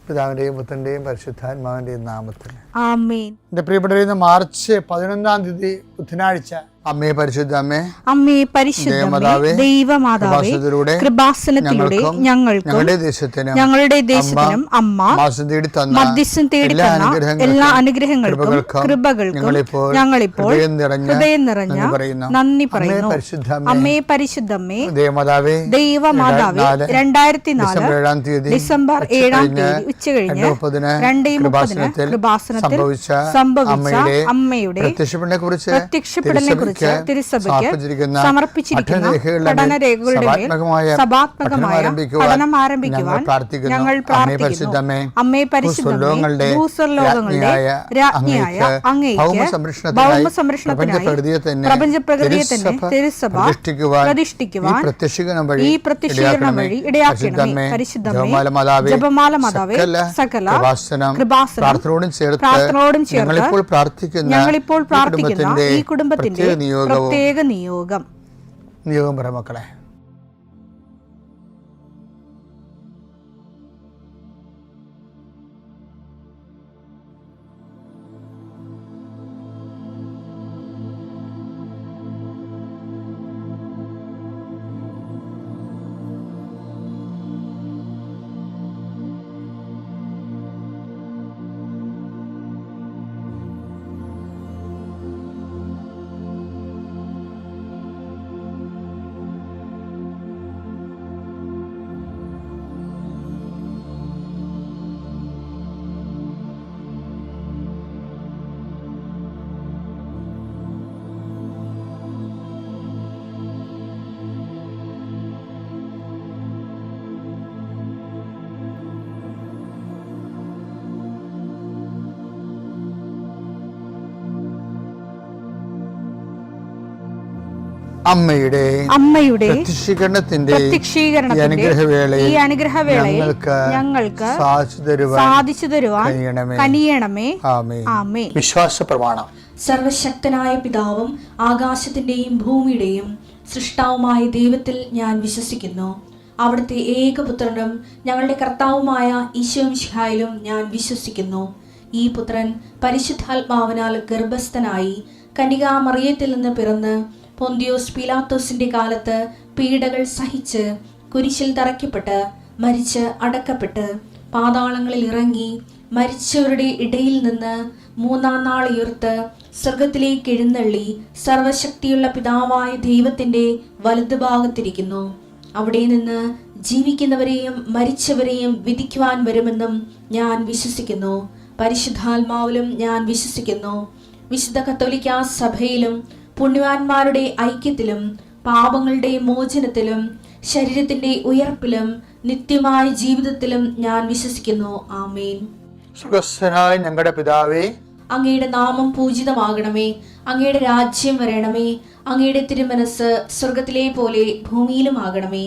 പിതാവിൻ്റെയും പുത്രൻ്റെയും പരിശുദ്ധാത്മാവിൻ്റെയും നാമത്തിൽ ആമേൻ. എൻ്റെ പ്രിയപ്പെട്ട മാർച്ച് 11 ബുധനാഴ്ച, അമ്മേ പരിശുദ്ധ അമ്മേ, അമ്മേ പരിശുദ്ധമേ, ദൈവമാതാവേ, കൃപാസനത്തിലൂടെ ഞങ്ങൾക്കും ഞങ്ങളുടെ ദേശത്തിനും അമ്മ മധ്യസ്ഥം തേടി തന്ന എല്ലാ അനുഗ്രഹങ്ങൾക്കും കൃപകൾക്കും ഞങ്ങളിപ്പോൾ ഹൃദയം നിറഞ്ഞ നന്ദി പറയുന്നു. അമ്മേ പരിശുദ്ധമേ, ദൈവമാതാവേ, 2004 ഡിസംബർ 7 ഉച്ചകഴിഞ്ഞ് 2:30 കൃപാസനത്തിൽ സംഭവിച്ച അമ്മയുടെ പ്രത്യക്ഷപ്പെടലിനെ കുറിച്ച് തിരുസഭയ്ക്ക് സമർപ്പിച്ചിരിക്കുന്ന പഠനരേഖകളുടെ മേൽ സഭാത്മകമായ പഠനം ആരംഭിക്കുവാൻ ഞങ്ങൾ പ്രാർത്ഥിക്കുന്നു. അമ്മേ പരിശുദ്ധമേ, ഭൂസ്വർലോകങ്ങളുടെ രാജ്ഞിയായ അങ്ങേയ്ക്ക് ഭൗമസംരക്ഷണത്തിനായി പ്രപഞ്ചപ്രകൃതിയെ തന്നെ തിരുസഭ പ്രതിഷ്ഠിക്കുവാൻ ഈ പ്രത്യക്ഷീകരണം വഴി ഇടയാക്കണമേ. പരിശുദ്ധമേ, ജപമാല മാതാവേ, സകല കൃപാസനം പ്രാർത്ഥനയോടും ചേർത്ത് ഞങ്ങളിപ്പോൾ പ്രാർത്ഥിക്കുന്ന ഈ കുടുംബത്തിന്റെ പ്രത്യേക നിയോഗം പറ മക്കളെ. അമ്മയുടെ പ്രത്യക്ഷീകരണത്തിന്റെ ഈ അനുഗ്രഹവേളയിൽ ഞങ്ങൾക്ക് സാധിച്ചു തരുവാൻ കനിയണമേ. ആമേൻ. വിശ്വാസ പ്രമാണം. സർവശക്തനായ പിതാവും ആകാശത്തിന്റെയും ഭൂമിയുടെയും സൃഷ്ടാവുമായ ദൈവത്തിൽ ഞാൻ വിശ്വസിക്കുന്നു. അവിടുത്തെ ഏകപുത്രനും ഞങ്ങളുടെ കർത്താവുമായ ഈശോമിശിഹായിലും ഞാൻ വിശ്വസിക്കുന്നു. ഈ പുത്രൻ പരിശുദ്ധാത്മാവിനാൽ ഗർഭസ്ഥനായി കന്യകാമറിയത്തിൽ നിന്ന് പിറന്ന് പൊന്തിയോസ് പീലാത്തോസിന്റെ കാലത്ത് പീഡകൾ സഹിച്ച് കുരിശിൽ തറയ്ക്കപ്പെട്ട് മരിച്ച് അടക്കപ്പെട്ട് പാതാളങ്ങളിൽ ഇറങ്ങി മരിച്ചവരുടെ ഇടയിൽ നിന്ന് 3-ാം നാൾ ഉയർത്ത് സ്വർഗത്തിലേക്ക് എഴുന്നള്ളി സർവശക്തിയുള്ള പിതാവായ ദൈവത്തിന്റെ വലതുഭാഗത്തിരിക്കുന്നു. അവിടെ നിന്ന് ജീവിക്കുന്നവരെയും മരിച്ചവരെയും വിധിക്കുവാൻ വരുമെന്നും ഞാൻ വിശ്വസിക്കുന്നു. പരിശുദ്ധാത്മാവിലും ഞാൻ വിശ്വസിക്കുന്നു. വിശുദ്ധ കത്തോലിക്കാ സഭയിലും പുണ്യവാന്മാരുടെ ഐക്യത്തിലും പാപങ്ങളുടെ മോചനത്തിലും ശരീരത്തിന്റെ ഉയർപ്പിലും നിത്യമായ ജീവിതത്തിലും ഞാൻ വിശ്വസിക്കുന്നു. ആമേൻ. സുഖസ്ഥനായ ഞങ്ങളുടെ പിതാവേ, അങ്ങയുടെ നാമം പൂജിതമാകണമേ. അങ്ങയുടെ രാജ്യം വരണമേ. അങ്ങയുടെ തിരുമനസ് സ്വർഗത്തിലെ പോലെ ഭൂമിയിലും ആകണമേ.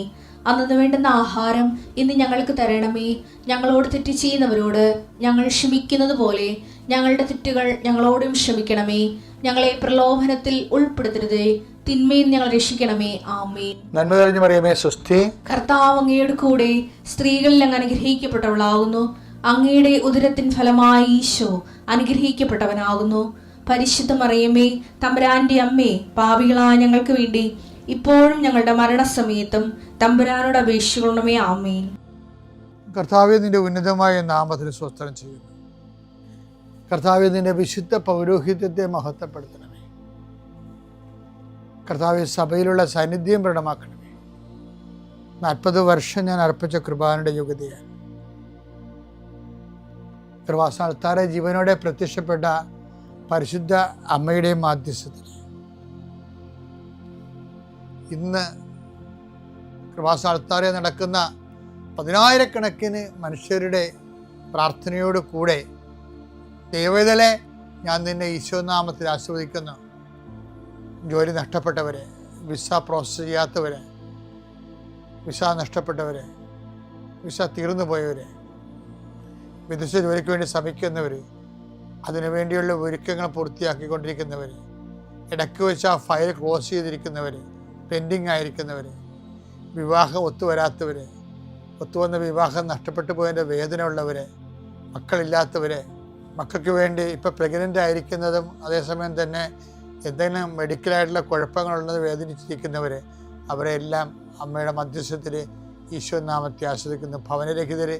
അന്നു വേണ്ടുന്ന ആഹാരം ഇന്ന് ഞങ്ങൾക്ക് തരണമേ. ഞങ്ങളോട് തെറ്റ് ചെയ്യുന്നവരോട് ഞങ്ങൾ ക്ഷമിക്കുന്നത് പോലെ ഞങ്ങളുടെ തെറ്റുകൾ ഞങ്ങളോടും ക്ഷമിക്കണമേ. ഞങ്ങളെ പ്രലോഭനത്തിൽ ഉൾപ്പെടുത്തരുതേ, തിന്മയിൽ ഞങ്ങൾ രക്ഷിക്കണമേ. ആമേൻ. നന്മ നിറഞ്ഞ മറിയമേ, സ്വസ്തി. കർത്താവ് അങ്ങയുടെ കൂടെ സ്ത്രീകളിൽ അങ്ങ് അനുഗ്രഹിക്കപ്പെട്ടവളാകുന്നു. അങ്ങയുടെ ഉദരത്തിൻ ഫലമായി ഈശോ അനുഗ്രഹിക്കപ്പെട്ടവനാകുന്നു. പരിശുദ്ധ മറിയമേ, തമ്പുരാന്റെ അമ്മേ, പാപികളായ ഞങ്ങൾക്ക് വേണ്ടി ഇപ്പോഴും ഞങ്ങളുടെ മരണസമയത്തും തമ്പുരാനോട് അപേക്ഷിക്കണമേ. ആമേൻ. കർത്താവേ, നിന്റെ ഉന്നതമായ നാമത്തിന് സ്വസ്ത്രം ചെയ്യുന്നു. കർത്താവേ, നിന്റെ വിശുദ്ധ പൗരോഹിത്യത്തെ മഹത്വപ്പെടുത്തണമേ. കർത്താവേ, സഭയിലുള്ള സാന്നിധ്യം പ്രകടമാക്കണമേ. 40 വർഷം ഞാൻ അർപ്പിച്ച കൃപാനയുടെ യോഗ്യതയാണ്. കൃപാസ്ഥാനത്താറെ ജീവനോടെ പ്രത്യക്ഷപ്പെട്ട പരിശുദ്ധ അമ്മയുടെ മാധ്യസ്ഥത്തിൽ ഇന്ന് കൃപാസ്ഥാനത്താറെ നടക്കുന്ന 10,000-കണക്കിന് മനുഷ്യരുടെ പ്രാർത്ഥനയോട് കൂടെ ദൈവവേദലെ ഞാൻ നിന്നെ ഈശോനാമത്തിൽ ആസ്വദിക്കുന്നു. ജോലി നഷ്ടപ്പെട്ടവരെ, വിസ പ്രോസസ് ചെയ്യാത്തവരെ, വിസ നഷ്ടപ്പെട്ടവരെ, വിസ തീർന്നു പോയവരെ, വിദേശ ജോലിക്ക് വേണ്ടി ശ്രമിക്കുന്നവർ, അതിനുവേണ്ടിയുള്ള ഒരുക്കങ്ങൾ പൂർത്തിയാക്കിക്കൊണ്ടിരിക്കുന്നവർ, ഇടയ്ക്ക് വെച്ച് ആ ഫയൽ ക്ലോസ് ചെയ്തിരിക്കുന്നവർ, പെൻഡിങ് ആയിരിക്കുന്നവർ, വിവാഹം ഒത്തുവരാത്തവർ, ഒത്തുവന്ന വിവാഹം നഷ്ടപ്പെട്ടു പോയതിൻ്റെ വേദന ഉള്ളവർ, മക്കളില്ലാത്തവരെ, മക്കൾക്ക് വേണ്ടി ഇപ്പോൾ പ്രഗ്നൻ്റ് ആയിരിക്കുന്നതും അതേസമയം തന്നെ എന്തെങ്കിലും മെഡിക്കലായിട്ടുള്ള കുഴപ്പങ്ങളുള്ളത് വേദനിച്ചിരിക്കുന്നവർ, അവരെല്ലാം അമ്മയുടെ മധ്യസ്ഥത്തിൽ ഈശോ നാമത്തെ ആസ്വദിക്കുന്നു. ഭവനരഹിതർ,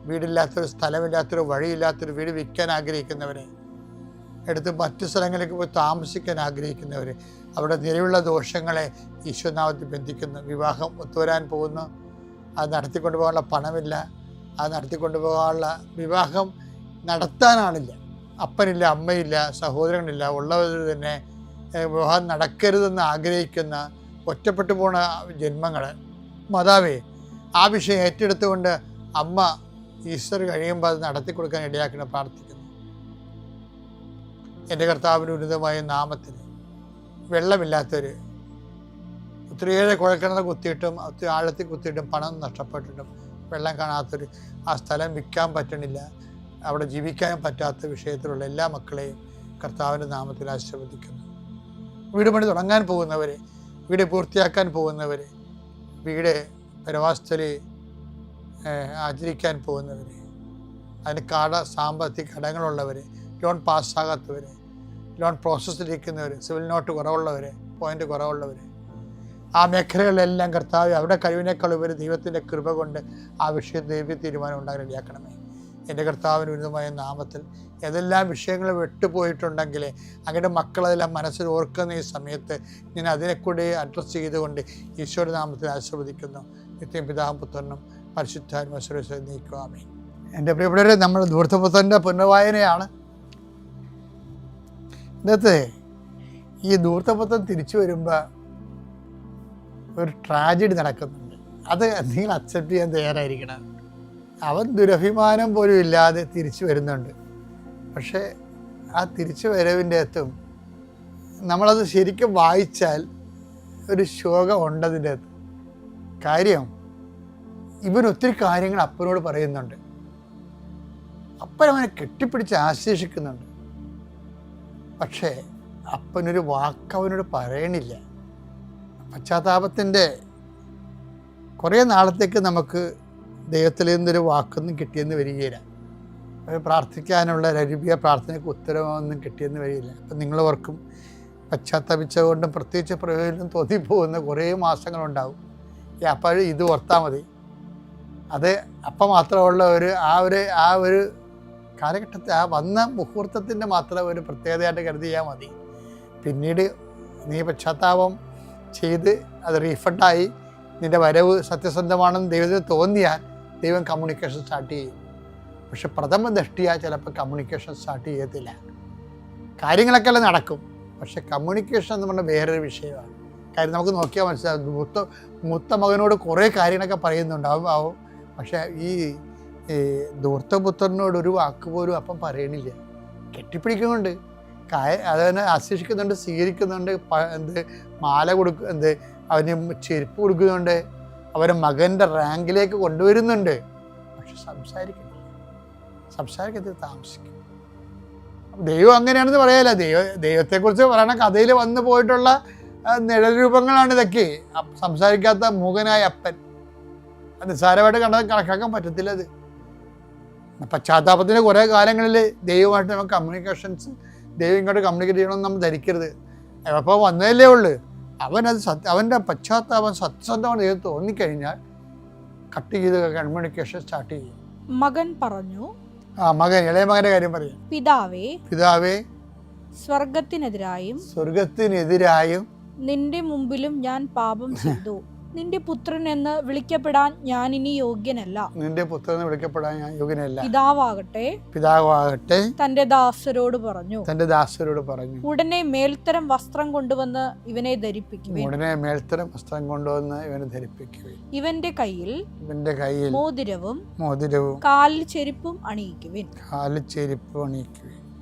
വീടില്ലാത്തൊരു, സ്ഥലമില്ലാത്തൊരു, വഴിയില്ലാത്തൊരു വീട് വിൽക്കാൻ ആഗ്രഹിക്കുന്നവരെ, എടുത്ത് മറ്റു സ്ഥലങ്ങളിലേക്ക് പോയി താമസിക്കാൻ ആഗ്രഹിക്കുന്നവർ, അവിടെ നിലവിലുള്ള ദോഷങ്ങളെ ഈശോനാമത്തിൽ ബന്ധിക്കുന്നു. വിവാഹം ഒത്തുവരാൻ പോകുന്നു, അത് നടത്തിക്കൊണ്ടു പോകാനുള്ള പണമില്ല, അത് നടത്തിക്കൊണ്ടു പോകാനുള്ള, വിവാഹം നടത്താനാണില്ല, അപ്പനില്ല, അമ്മയില്ല, സഹോദരങ്ങളില്ല, ഉള്ളവർ തന്നെ വിവാഹം നടക്കരുതെന്ന് ആഗ്രഹിക്കുന്ന ഒറ്റപ്പെട്ടു പോണ ജന്മങ്ങൾ, മാതാവേ ആ വിഷയം ഏറ്റെടുത്തുകൊണ്ട് അമ്മ ഈസ്റ്റർ കഴിയുമ്പോൾ അത് നടത്തി കൊടുക്കാൻ ഇടയാക്കണം പ്രാർത്ഥിക്കുന്നു. എൻ്റെ കർത്താവിന് ഉന്നതമായ നാമത്തിൽ വെള്ളമില്ലാത്തവർ, ഒത്തിരിയേറെ കുഴൽക്കിണർ കുത്തിയിട്ടും ഒത്തിരി ആഴത്തിൽ കുത്തിയിട്ടും പണം നഷ്ടപ്പെട്ടിട്ടും വെള്ളം കാണാത്തൊരു, ആ സ്ഥലം വിൽക്കാൻ പറ്റണില്ല, അവിടെ ജീവിക്കാൻ പറ്റാത്ത വിഷയത്തിലുള്ള എല്ലാ മക്കളെയും കർത്താവിൻ്റെ നാമത്തിൽ ആശീർവദിക്കുന്നു. വീട് പണി തുടങ്ങാൻ പോകുന്നവർ, വീട് പൂർത്തിയാക്കാൻ പോകുന്നവർ, വീട് പരവാസത്തിൽ ആചരിക്കാൻ പോകുന്നവർ, അതിന് സാമ്പത്തിക കടങ്ങളുള്ളവർ, ലോൺ പാസ്സാകാത്തവർ, ലോൺ പ്രോസസ്സിലിരിക്കുന്നവർ, സിവിൽ നോട്ട് കുറവുള്ളവർ, പോയിൻ്റ് കുറവുള്ളവർ, ആ മേഖലകളിലെല്ലാം കർത്താവ് അവിടെ കഴിവിനേക്കാൾ ഉപരി ദൈവത്തിൻ്റെ കൃപ കൊണ്ട് ആ വിഷയത്തിൽ ദൈവ തീരുമാനം ഉണ്ടാകാൻ ഇടയാക്കണമേ. എൻ്റെ കർത്താവിന് ഉന്നതമായ നാമത്തിൽ ഏതെല്ലാം വിഷയങ്ങൾ വിട്ടുപോയിട്ടുണ്ടെങ്കിൽ അങ്ങയുടെ മക്കളതെല്ലാം മനസ്സിൽ ഓർക്കുന്ന ഈ സമയത്ത് ഞാൻ അതിനെക്കൂടി അഡ്രസ്സ് ചെയ്തുകൊണ്ട് ഈശോയുടെ നാമത്തിൽ ആശീർവദിക്കുന്നു. നിത്യം പിതാവും പുത്രനും പരിശുദ്ധാത്മാവിനെ നീക്കുവാമേ. എൻ്റെ പ്രിയപ്പെട്ടവരെ, നമ്മൾ ധൂർത്തപുത്രൻ്റെ പുനർവായനയാണ്. ഇന്നത്തെ ഈ ധൂർത്തപുത്രൻ തിരിച്ചു വരുമ്പോൾ ഒരു ട്രാജഡി നടക്കുന്നുണ്ട്. അത് നിങ്ങൾ അക്സെപ്റ്റ് ചെയ്യാൻ തയ്യാറായിരിക്കണം. അവൻ ദുരഭിമാനം പോലും ഇല്ലാതെ തിരിച്ചു വരുന്നുണ്ട്. പക്ഷേ ആ തിരിച്ചു വരവിൻ്റെ അകത്തും നമ്മളത് ശരിക്കും വായിച്ചാൽ ഒരു ശോകം ഉണ്ടതിൻ്റെ അകത്ത്. കാര്യം, ഇവൻ ഒത്തിരി കാര്യങ്ങൾ അപ്പനോട് പറയുന്നുണ്ട്. അപ്പൻ അവനെ കെട്ടിപ്പിടിച്ച് ആശ്ലേഷിക്കുന്നുണ്ട്. പക്ഷേ അപ്പനൊരു വാക്ക് അവനോട് പറയണില്ല. പശ്ചാത്താപത്തിൻ്റെ കുറേ നാളത്തേക്ക് നമുക്ക് ദൈവത്തിൽ നിന്നൊരു വാക്കൊന്നും കിട്ടിയെന്ന് വരികയില്ല. പ്രാർത്ഥിക്കാനുള്ള രരുപിയ പ്രാർത്ഥനയ്ക്ക് ഉത്തരവൊന്നും കിട്ടിയെന്ന് വരികയില്ല. അപ്പം നിങ്ങൾ ഓർക്കും, പശ്ചാത്തപിച്ചുകൊണ്ടും പ്രത്യേകിച്ച് പ്രയോജനം തോന്നിപ്പോകുന്ന കുറേ മാസങ്ങളുണ്ടാവും. അപ്പോൾ ഇത് ഓർത്താൽ മതി. അത് അപ്പം മാത്രമുള്ള ആ ഒരു കാലഘട്ടത്തെ, ആ വന്ന മുഹൂർത്തത്തിൻ്റെ മാത്രം ഒരു പ്രത്യേകതയായിട്ട് കരുതിയാൽ മതി. പിന്നീട് നീ പശ്ചാത്താപം ചെയ്ത് അത് റീഫണ്ടായി നിൻ്റെ വരവ് സത്യസന്ധമാണെന്ന് ദൈവത്തിന് തോന്നിയാൽ ദൈവം കമ്മ്യൂണിക്കേഷൻ സ്റ്റാർട്ട് ചെയ്യും. പക്ഷെ പ്രഥമ ദൃഷ്ടിയാ ചിലപ്പോൾ കമ്മ്യൂണിക്കേഷൻ സ്റ്റാർട്ട് ചെയ്യത്തില്ല. കാര്യങ്ങളൊക്കെ എല്ലാം നടക്കും, പക്ഷെ കമ്മ്യൂണിക്കേഷൻ എന്ന് പറഞ്ഞാൽ വേറൊരു വിഷയമാണ്. കാര്യം നമുക്ക് നോക്കിയാൽ മനസ്സിലാവും. മൂത്ത മകനോട് കുറേ കാര്യങ്ങളൊക്കെ പറയുന്നുണ്ടാവും, പക്ഷേ ഈ ധൂർത്തപുത്രനോട് ഒരു വാക്ക് പോലും അപ്പം പറയണില്ല. കെട്ടിപ്പിടിക്കുന്നുണ്ട്, അതവനെ ആശ്ലേഷിക്കുന്നുണ്ട്, സ്വീകരിക്കുന്നുണ്ട്, മാല അവന് ചെരുപ്പ് കൊടുക്കുന്നുണ്ട്, അവരെ മകൻ്റെ റാങ്കിലേക്ക് കൊണ്ടുവരുന്നുണ്ട്. പക്ഷെ സംസാരിക്കത്തിൽ താമസിക്കും. ദൈവം അങ്ങനെയാണെന്ന് പറയാല്ല. ദൈവത്തെക്കുറിച്ച് പറയണ കഥയിൽ വന്നു പോയിട്ടുള്ള നിഴൽ രൂപങ്ങളാണ് ഇതൊക്കെ. സംസാരിക്കാത്ത മൂകനായ അപ്പൻ, അത് നിസ്സാരമായിട്ട് കണക്കാക്കാൻ പറ്റത്തില്ല. അത് പശ്ചാത്താപത്തിൻ്റെ കുറേ കാലങ്ങളിൽ ദൈവമായിട്ട് നമുക്ക് കമ്മ്യൂണിക്കേഷൻസ്, ദൈവം ഇങ്ങോട്ട് കമ്മ്യൂണിക്കേറ്റ് ചെയ്യണമെന്ന് നമ്മൾ ധരിക്കരുത്. അപ്പോൾ വന്നതല്ലേ ഉള്ളൂ. അവൻ്റെ പശ്ചാത്താപം സത്യസന്ധമാണ് ദൈവം തോന്നിക്കഴിഞ്ഞാൽ കട്ട് ചെയ്ത് കമ്മ്യൂണിക്കേഷൻ സ്റ്റാർട്ട് ചെയ്യും. മകൻ പറഞ്ഞു, മകൻ, ഇളയ മകൻ്റെ കാര്യം പറയാം. പിതാവേ, സ്വർഗത്തിനെതിരായും നിന്റെ മുമ്പിലും ഞാൻ പാപം ചെയ്തു. നിന്റെ പുത്രൻ എന്ന് വിളിക്കപ്പെടാൻ ഞാൻ ഇനി യോഗ്യനല്ല. പിതാവാകട്ടെ തന്റെ ദാസരോട് പറഞ്ഞു. ഉടനെ മേൽത്തരം വസ്ത്രം കൊണ്ടുവന്ന് ഇവനെ ധരിപ്പിക്കുവിൻ. ഇവന്റെ കയ്യിൽ മോതിരവും കാലിൽ ചെരുപ്പും അണിയിക്കുവിൻ.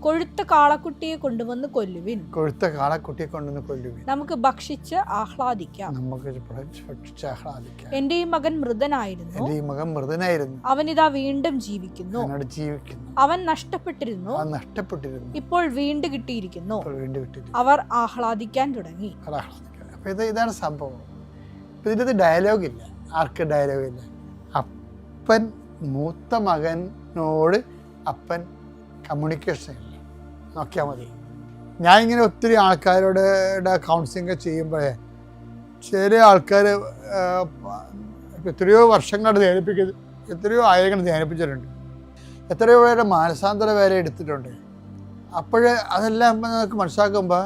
കൊഴുത്ത കാളക്കുട്ടിയെ കൊണ്ടുവന്ന് കൊല്ലുവിൻ. നമുക്ക് ഭക്ഷിച്ച് ആഹ്ലാദിക്കാം. എന്റെ ഈ മകൻ മൃതനായിരുന്നു, അവനിതാ വീണ്ടും ജീവിക്കുന്നു. അവൻ നഷ്ടപ്പെട്ടിരുന്നു, ഇപ്പോൾ വീണ്ടും കിട്ടിയിരിക്കുന്നു. അവർ ആഹ്ലാദിക്കാൻ തുടങ്ങി. ഇതാണ് സംഭവം. ഇതിനകത്ത് ഡയലോഗില്ല. ആർക്ക് ഡയലോഗില്ല? അപ്പൻ മൂത്ത മകനോട് അപ്പൻ കമ്മ്യൂണിക്കേഷൻ ഇല്ല. നോക്കിയാൽ മതി. ഞാനിങ്ങനെ ഒത്തിരി ആൾക്കാരോട് കൗൺസിലിംഗ് ചെയ്യുമ്പോഴേ ചില ആൾക്കാർ എത്രയോ വർഷങ്ങൾ ധ്യാനിപ്പിക്കുന്നത്, എത്രയോ ആയിരങ്ങൾ ധ്യാനിപ്പിച്ചിട്ടുണ്ട്, എത്രയോ പേരുടെ മാനസാന്തര വേല എടുത്തിട്ടുണ്ട്. അപ്പോൾ അതെല്ലാം നമുക്ക് മനസ്സിലാക്കുമ്പോൾ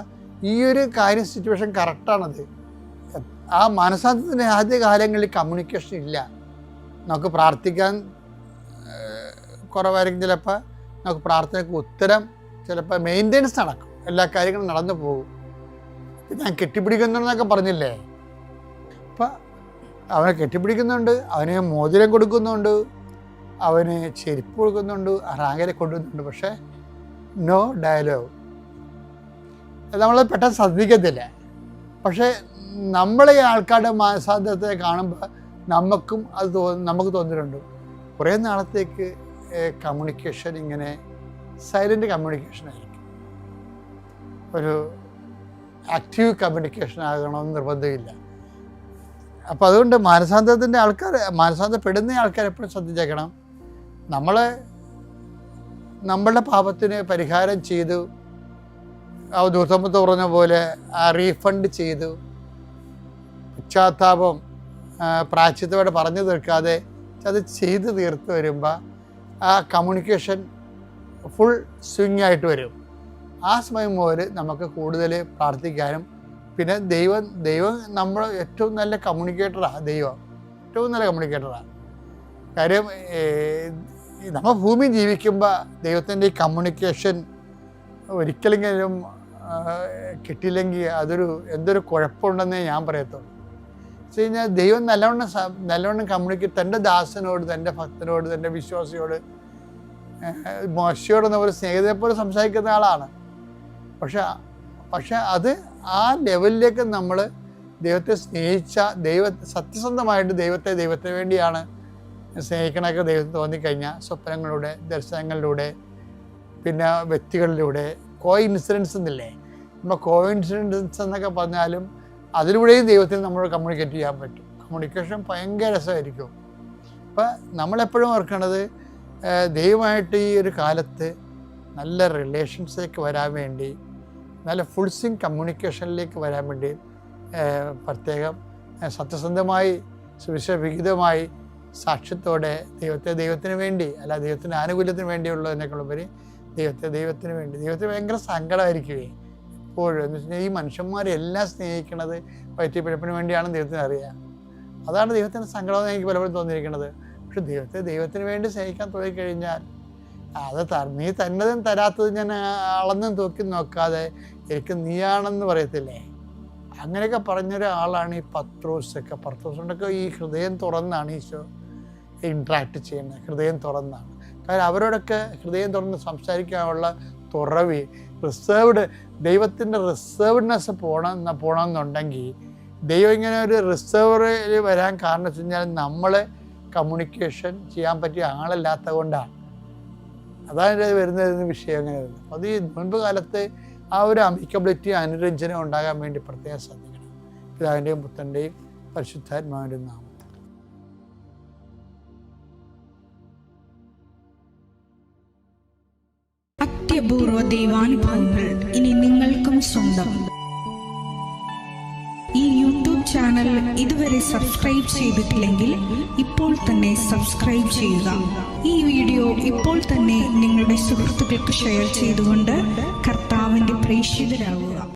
ഈ ഒരു കാര്യം സിറ്റുവേഷൻ കറക്റ്റാണത്. ആ മാനസാന്തരത്തിൻ്റെ ആദ്യ കാലങ്ങളിൽ കമ്മ്യൂണിക്കേഷൻ ഇല്ല. നമുക്ക് പ്രാർത്ഥിക്കാൻ കുറവായിരിക്കും, ചിലപ്പോൾ നമുക്ക് പ്രാർത്ഥനയ്ക്ക് ഉത്തരം ചിലപ്പോൾ മെയിൻ്റെനൻസ് നടക്കും, എല്ലാ കാര്യങ്ങളും നടന്നു പോകും. ഞാൻ കെട്ടിപ്പിടിക്കുന്നുണ്ടെന്നൊക്കെ പറഞ്ഞില്ലേ, അപ്പം അവനെ കെട്ടിപ്പിടിക്കുന്നുണ്ട്, അവന് മോതിരം കൊടുക്കുന്നുണ്ട്, അവന് ചെരുപ്പ് കൊടുക്കുന്നുണ്ട്, റാങ്കരെ കൊണ്ടുവന്നുണ്ട്, പക്ഷേ നോ ഡയലോഗ്. നമ്മൾ പെട്ടെന്ന് ശ്രദ്ധിക്കത്തില്ല. പക്ഷേ നമ്മളെ ഈ ആൾക്കാരുടെ മാനസാന്തരത്തെ കാണുമ്പോൾ നമുക്ക് തോന്നിയിട്ടുണ്ട് കുറേ നാളത്തേക്ക് കമ്മ്യൂണിക്കേഷൻ ഇങ്ങനെ സൈലൻ്റ് കമ്മ്യൂണിക്കേഷൻ ആയിരിക്കും, ഒരു ആക്റ്റീവ് കമ്മ്യൂണിക്കേഷൻ ആകണമെന്ന് നിർബന്ധമില്ല. അപ്പോൾ അതുകൊണ്ട് മാനസാന്തരപ്പെടുന്ന ആൾക്കാർ എപ്പോഴും ശ്രദ്ധിച്ചേക്കണം. നമ്മളുടെ പാപത്തിന് പരിഹാരം ചെയ്തു, ആ ദൂതമ്പത്ത് പറഞ്ഞ പോലെ ആ റീഫണ്ട് ചെയ്തു, പശ്ചാത്താപം പ്രായശ്ചിത്തത്തോടെ പറഞ്ഞു തീർക്കാതെ അത് ചെയ്ത് തീർത്ത് വരുമ്പോൾ ആ കമ്മ്യൂണിക്കേഷൻ ഫുൾ സ്വിങ് ആയിട്ട് വരും. ആ സമയം മുതൽ നമുക്ക് കൂടുതൽ പ്രാർത്ഥിക്കാനും, പിന്നെ ദൈവം നമ്മൾ ഏറ്റവും നല്ല കമ്മ്യൂണിക്കേറ്ററാണ്. ദൈവം ഏറ്റവും നല്ല കമ്മ്യൂണിക്കേറ്ററാണ്. കാര്യം നമ്മൾ ഭൂമി ജീവിക്കുമ്പോൾ ദൈവത്തിൻ്റെ ഈ കമ്മ്യൂണിക്കേഷൻ ഒരിക്കലെങ്കിലും കിട്ടിയില്ലെങ്കിൽ എന്തൊരു കുഴപ്പമുണ്ടെന്നേ ഞാൻ പറയത്തുള്ളൂ. വെച്ച് കഴിഞ്ഞാൽ ദൈവം നല്ലവണ്ണം കമ്മ്യൂണിക്കേറ്റ് തൻ്റെ ദാസനോട്, തൻ്റെ ഭക്തനോട്, തൻ്റെ വിശ്വാസിയോട്, മോശയോട് ഒരു സ്നേഹിതരെ പോലെ സംസാരിക്കുന്ന ആളാണ്. പക്ഷെ അത് ആ ലെവലിലേക്ക് നമ്മൾ ദൈവത്തെ സ്നേഹിച്ച സത്യസന്ധമായിട്ട് ദൈവത്തിന് വേണ്ടിയാണ് സ്നേഹിക്കണമൊക്കെ ദൈവത്തിന് തോന്നിക്കഴിഞ്ഞാൽ സ്വപ്നങ്ങളിലൂടെ, ദർശനങ്ങളിലൂടെ, പിന്നെ വ്യക്തികളിലൂടെ, ഇൻസിഡൻസ് എന്നില്ലേ, നമ്മൾ ഇൻസിഡൻസ് എന്നൊക്കെ പറഞ്ഞാലും അതിലൂടെയും ദൈവത്തിന് നമ്മൾ കമ്മ്യൂണിക്കേറ്റ് ചെയ്യാൻ പറ്റും. കമ്മ്യൂണിക്കേഷൻ ഭയങ്കര രസമായിരിക്കും. അപ്പം നമ്മളെപ്പോഴും ഓർക്കേണ്ടത് ദൈവമായിട്ട് ഈ ഒരു കാലത്ത് നല്ല റിലേഷൻസിലേക്ക് വരാൻ വേണ്ടി, നല്ല ഫുൾ സ്വിങ് കമ്മ്യൂണിക്കേഷനിലേക്ക് വരാൻ വേണ്ടി പ്രത്യേകം സത്യസന്ധമായി സുവിശേഷവിഹിതമായി സാക്ഷ്യത്തോടെ ദൈവത്തിന് വേണ്ടി, അല്ല ദൈവത്തിൻ്റെ ആനുകൂല്യത്തിന് വേണ്ടിയുള്ളതിനേക്കാളുപരി ദൈവത്തിന് വേണ്ടി. ദൈവത്തിന് ഭയങ്കര സങ്കടമായിരിക്കുമേ എപ്പോഴും. എന്ന് വെച്ചാൽ ഈ മനുഷ്യന്മാരെല്ലാം സ്നേഹിക്കണത് വയറ്റിപ്പിഴപ്പിന് വേണ്ടിയാണ് ദൈവത്തിന് അറിയുക. അതാണ് ദൈവത്തിൻ്റെ സങ്കടമെന്ന് എനിക്ക് പലപ്പോഴും തോന്നിയിരിക്കുന്നത്. പക്ഷെ ദൈവത്തിന് വേണ്ടി സ്നേഹിക്കാൻ തുടങ്ങിക്കഴിഞ്ഞാൽ നീ തന്നതും തരാത്തതും ഞാൻ അളന്നും തൂക്കി നോക്കാതെ എനിക്ക് നീയാണെന്ന് പറയത്തില്ലേ, അങ്ങനെയൊക്കെ പറഞ്ഞൊരാളാണ് ഈ പത്രോസൊക്കെ ഈ ഹൃദയം തുറന്നാണ് ഈശോ ഇൻട്രാക്ട് ചെയ്യുന്നത്. ഹൃദയം തുറന്നാണ്. കാരണം അവരോടൊക്കെ ഹൃദയം തുറന്ന് സംസാരിക്കാനുള്ള തുറവി, ദൈവത്തിൻ്റെ റിസർവ്ഡ്നെസ് പോകണമെന്നുണ്ടെങ്കിൽ ദൈവം ഇങ്ങനെ ഒരു റിസർവറിൽ വരാൻ കാരണം വെച്ച് കഴിഞ്ഞാൽ നമ്മൾ കമ്മ്യൂണിക്കേഷൻ ചെയ്യാൻ പറ്റിയ ആളല്ലാത്ത കൊണ്ടാണ്. അതാണ് വരുന്നതിന് വിഷയം അങ്ങനെ വരുന്നത്. അത് ഈ മുൻപ് കാലത്ത് ആ ഒരു അമിക്കബിലിറ്റി, അനുരഞ്ജനം ഉണ്ടാകാൻ വേണ്ടി പ്രത്യേകം ശ്രദ്ധിക്കണം. പിതാവിൻ്റെയും പുത്രൻ്റെയും പരിശുദ്ധാത്മാവിൻ്റെയും നാമം. അത്യപൂർവ ദൈവാനുഭവങ്ങൾ ഇനി നിങ്ങൾക്കും സ്വന്തം. ഈ യൂട്യൂബ് ചാനൽ ഇതുവരെ സബ്സ്ക്രൈബ് ചെയ്തിട്ടില്ലെങ്കിൽ ഇപ്പോൾ തന്നെ സബ്സ്ക്രൈബ് ചെയ്യുക. ഈ വീഡിയോ ഇപ്പോൾ തന്നെ നിങ്ങളുടെ സുഹൃത്തുക്കൾക്ക് ഷെയർ ചെയ്തുകൊണ്ട് കർത്താവിൻ്റെ പ്രേക്ഷിതരാകുക.